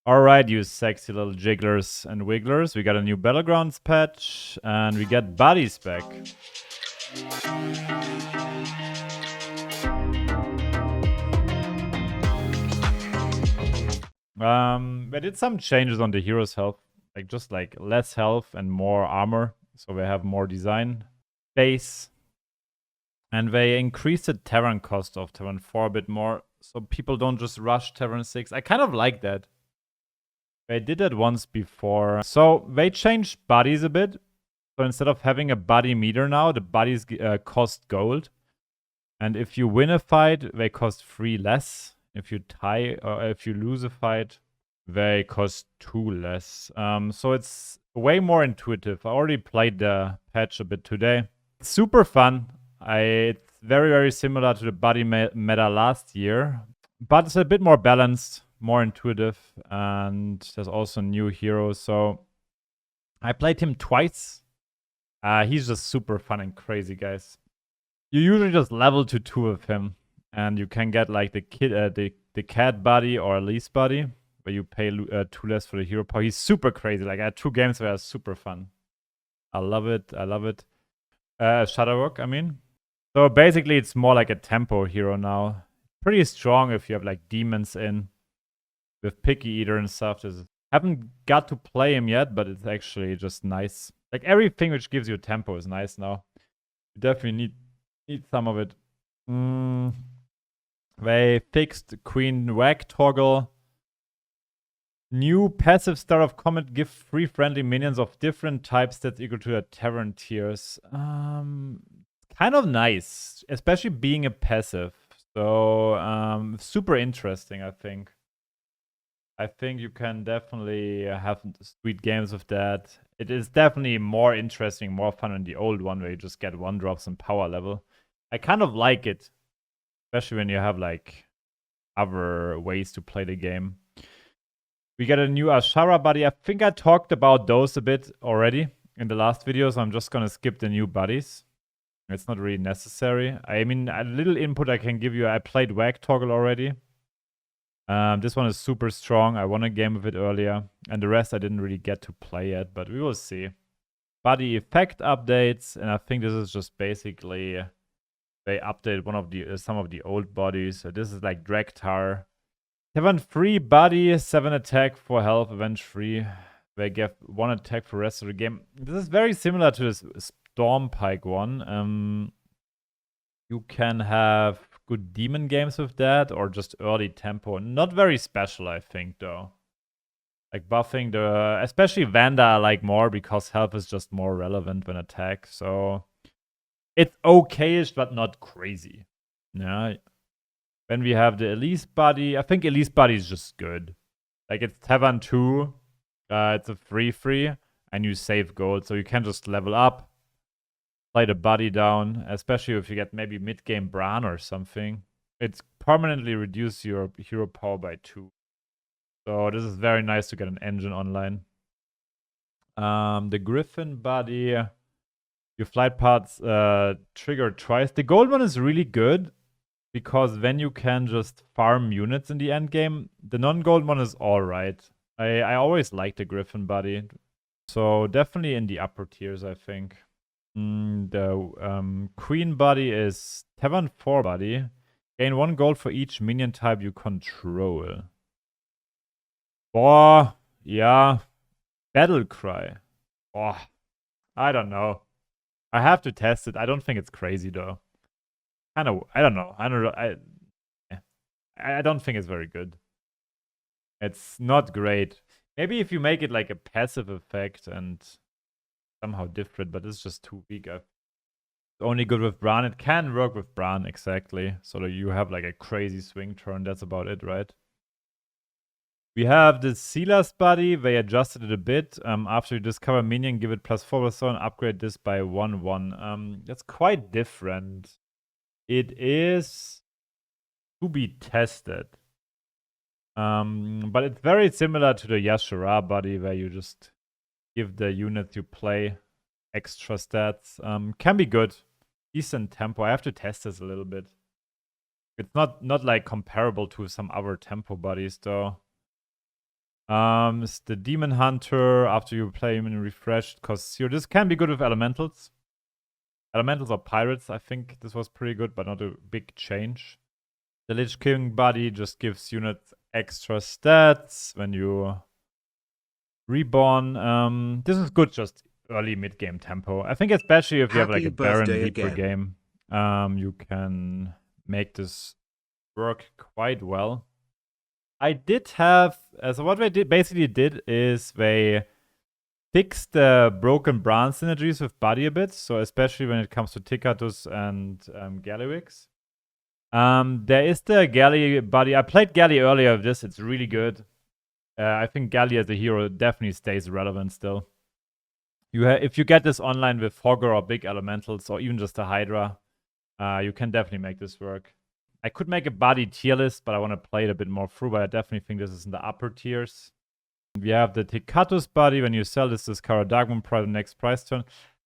Alright, you sexy little jigglers and wigglers. We got a new Battlegrounds patch, and we get bodies back. They did some changes on the hero's health. Just less health and more armor. So they have more design base. And they increased the Terran cost of Terran 4 a bit more. So people don't just rush Terran 6. I kind of like that. They did that once before. So they changed bodies a bit. So instead of having a body meter now, the bodies cost gold. And if you win a fight, they cost 3 less. If you tie or if you lose a fight, they cost 2 less. So it's way more intuitive. I already played the patch a bit today. It's super fun. It's very, very similar to the body meta last year. But it's a bit more balanced, more intuitive. And there's also new heroes. So I played him twice. He's just super fun and crazy, guys. You usually just level to 2 of him, and you can get like the cat body or Elise body, where you pay 2 less for the hero power. He's super crazy. Like I had 2 games where it was super fun. I love it. I love it. Shadowrock, I mean. So basically, it's more like a tempo hero now. Pretty strong if you have like demons in with Picky Eater and stuff. Haven't got to play him yet, but it's actually just nice. Like everything which gives you tempo is nice now. You definitely need some of it. They fixed Queen Whack toggle. New passive Star of Comet give 3 friendly minions of different types that's equal to their Terran tiers. Kind of nice, especially being a passive. So super interesting, I think. I think you can definitely have sweet games with that. It is definitely more interesting, more fun than the old one where you just get 1-drops and power level. I kind of like it, especially when you have like other ways to play the game. We get a new Ashara buddy. I think I talked about those a bit already in the last video, so I'm just gonna skip the new buddies. It's not really necessary. I mean, a little input I can give you. I played Wag Toggle already. This one is super strong. I won a game with it earlier. And the rest I didn't really get to play yet, but we will see. Body effect updates. And I think this is just basically they update one of the some of the old bodies. So this is like Draktar. 7 free body, 7 attack for health, event free. They get 1 attack for the rest of the game. This is very similar to this Stormpike one. You can have good demon games with that, or just early tempo. Not very special, I think, though. Like buffing the, especially Vanda I like more because health is just more relevant than attack. So it's okay-ish, but not crazy. Yeah. Then we have the Elise body. I think Elise body is just good. Like it's Tavern 2. It's a free, and you save gold, so you can just level up. Play the body down, especially if you get maybe mid-game Bran or something. It's permanently reduce your hero power by 2. So this is very nice to get an engine online. The Griffin body, your flight paths trigger twice. The gold one is really good because then you can just farm units in the end game. The non-gold one is alright. I always like the Griffin body. So definitely in the upper tiers, I think. The Queen body is Tavern 4 body. Gain 1 gold for each minion type you control. Boah, yeah. Battle Cry. Boah, I don't know. I have to test it. I don't think it's crazy though. I don't know. I don't think it's very good. It's not great. Maybe if you make it like a passive effect and somehow different, but it's just too weak. It's only good with Bran. It can work with Bran, exactly. So that you have like a crazy swing turn. That's about it, right? We have the Silas body. They adjusted it a bit. After you discover minion, give it +4 and upgrade this by 1/1. That's quite different. It is to be tested. But it's very similar to the Yashara body where you just give the units you play extra stats. Can be good. Decent tempo. I have to test this a little bit. It's not like comparable to some other tempo bodies though. It's the Demon Hunter. After you play him in refreshed, costs 0. This can be good with elementals. Elementals or pirates, I think this was pretty good, but not a big change. The Lich King body just gives units extra stats when you reborn. This is good just early mid-game tempo. I think especially if you have like a Baron Leaper game, you can make this work quite well. I did have, so what they basically did is they fixed the broken Bran synergies with body a bit, so especially when it comes to Tikatus and Gallywix. There is the Galley body. I played Galley earlier with this. It's really good. I think Galley as a hero definitely stays relevant still. If you get this online with Hogger or big elementals or even just a Hydra, you can definitely make this work. I could make a body tier list, but I want to play it a bit more through, but I definitely think this is in the upper tiers. We have the Tikatus body. When you sell this Kara Darkmoon price the next price turn.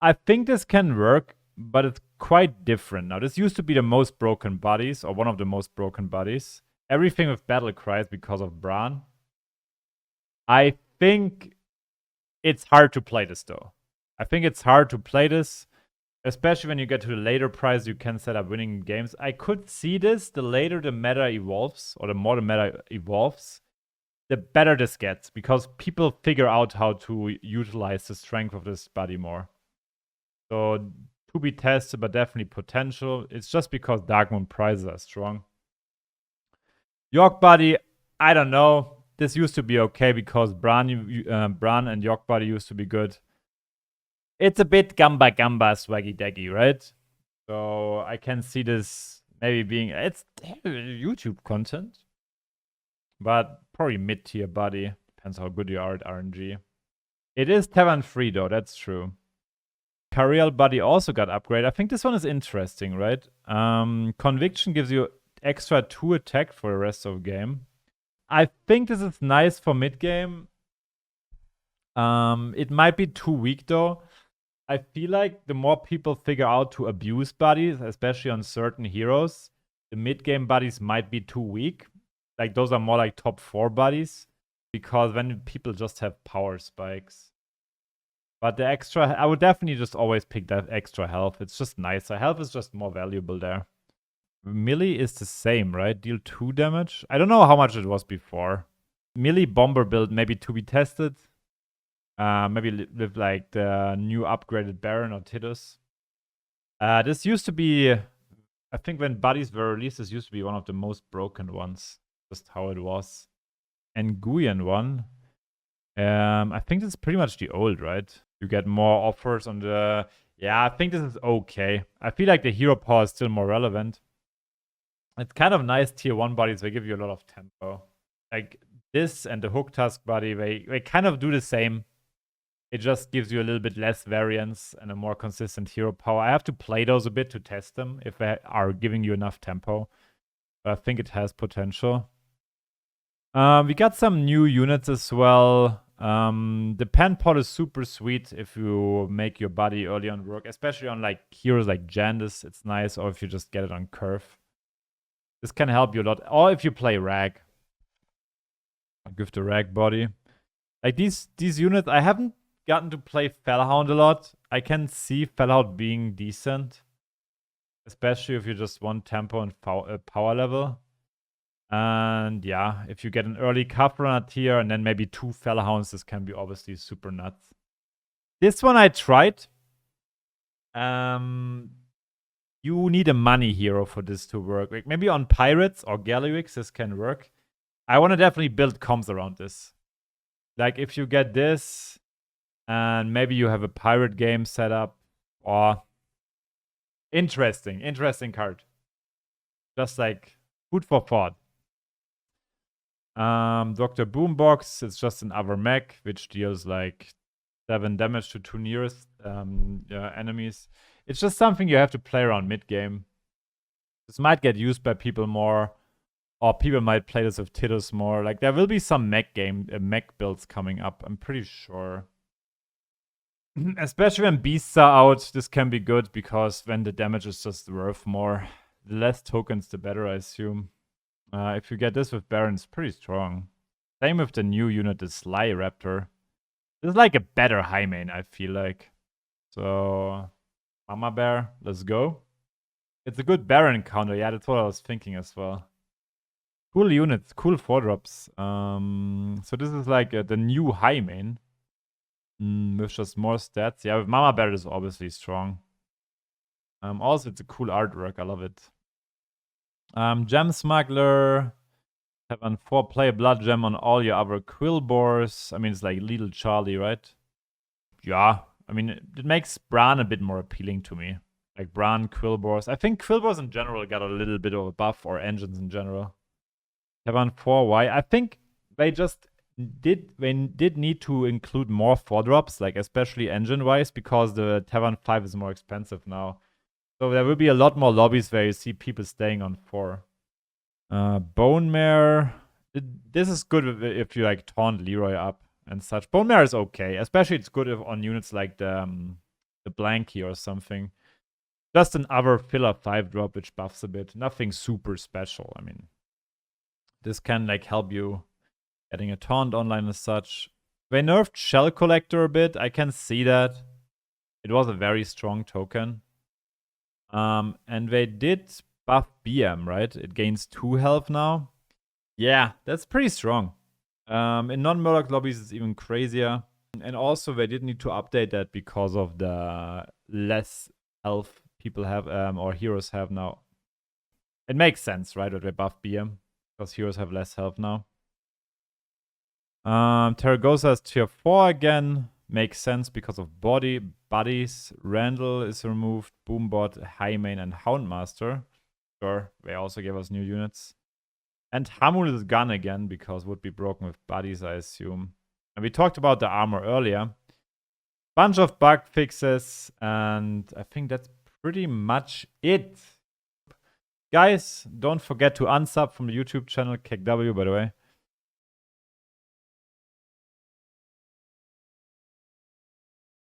I think this can work, but it's quite different. Now, this used to be the most broken bodies, or one of the most broken bodies. Everything with battle cries because of Bran. I think it's hard to play this, though. I think it's hard to play this, especially when you get to the later price, you can set up winning games. I could see this, the later the meta evolves, or the more the meta evolves, the better this gets, because people figure out how to utilize the strength of this body more. So, to be tested, but definitely potential. It's just because Darkmoon prices are strong. York body, I don't know. This used to be okay because Bran and York body used to be good. It's a bit gamba swaggy daggy, right? So I can see this maybe being, it's YouTube content, but probably mid-tier body. Depends how good you are at RNG. It is Tavern free though, that's true. Cariel body also got upgraded. I think this one is interesting, right? Conviction gives you extra 2 attack for the rest of the game. I think this is nice for mid-game. It might be too weak though. I feel like the more people figure out to abuse bodies, especially on certain heroes, the mid-game bodies might be too weak. Like, those are more like top 4 bodies, because when people just have power spikes. But the extra, I would definitely just always pick that extra health. It's just nicer. Health is just more valuable there. Melee is the same, right? Deal 2 damage. I don't know how much it was before. Melee bomber build maybe to be tested. Maybe with like the new upgraded Baron or Tidus. This used to be, I think when buddies were released, this used to be one of the most broken ones. Just how it was. And Guyan one. I think this is pretty much the old, right? You get more offers on the... Yeah, I think this is okay. I feel like the hero power is still more relevant. It's kind of nice tier 1 bodies. They give you a lot of tempo. Like this and the Hook Tusk body, they kind of do the same. It just gives you a little bit less variance and a more consistent hero power. I have to play those a bit to test them if they are giving you enough tempo. But I think it has potential. We got some new units as well. The pen pot is super sweet if you make your body early on work, especially on like heroes like Jandis. It's nice, or if you just get it on curve. This can help you a lot. Or if you play Rag. I'll give the Rag body. Like these units, I haven't gotten to play Fellhound a lot. I can see Fellhound being decent, especially if you just want tempo and power level. And yeah, if you get an early Kafrana tier and then maybe 2 Fellhounds, this can be obviously super nuts. This one I tried. You need a money hero for this to work. Like maybe on Pirates or Gallywix, this can work. I want to definitely build comms around this. Like if you get this, and maybe you have a pirate game set up, or interesting card. Just like food for thought. Dr. Boombox, it's just an other mech, which deals like 7 damage to 2 nearest enemies. It's just something you have to play around mid-game. This might get used by people more, or people might play this with Tidus more. Like, there will be some mech builds coming up, I'm pretty sure. Especially when beasts are out, this can be good, because when the damage is just worth more. The less tokens, the better, I assume. If you get this with Baron, it's pretty strong. Same with the new unit, the Sly Raptor. This is like a better high main, I feel like. So, Mama Bear, let's go. It's a good Baron counter. Yeah, that's what I was thinking as well. Cool units, cool 4-drops. So this is like the new high main. With just more stats. Yeah, with Mama Bear is obviously strong. Also, it's a cool artwork. I love it. Gem Smuggler. Have an 4-play Blood Gem on all your other Quillbores. I mean, it's like Little Charlie, right? Yeah. I mean, it makes Bran a bit more appealing to me. Like Bran, Quillbores. I think Quillbores in general got a little bit of a buff, or engines in general. Tavan 4, why? I think they just did need to include more 4-drops, like especially engine-wise, because the Tavan 5 is more expensive now. So there will be a lot more lobbies where you see people staying on 4. Bone Mare. This is good if you like taunt Leroy up and such. Bone Mare is okay. Especially it's good if on units like the Blanky or something. Just another filler 5-drop which buffs a bit. Nothing super special. I mean, this can like help you getting a taunt online as such. They nerfed Shell Collector a bit. I can see that. It was a very strong token. And they did buff BM, right? It gains 2 health now. Yeah, that's pretty strong. In non-Murloc lobbies, it's even crazier. And also, they did need to update that because of the less health people have, or heroes have now. It makes sense, right, that they buff BM, because heroes have less health now. Terragosa is tier 4 again. Makes sense because of buddies. Randall is removed. Boombot, High Main, and Houndmaster. Sure, they also gave us new units. And Hamul is gone again because would be broken with buddies, I assume. And we talked about the armor earlier. Bunch of bug fixes, and I think that's pretty much it. Guys, don't forget to unsub from the YouTube channel, KW, by the way.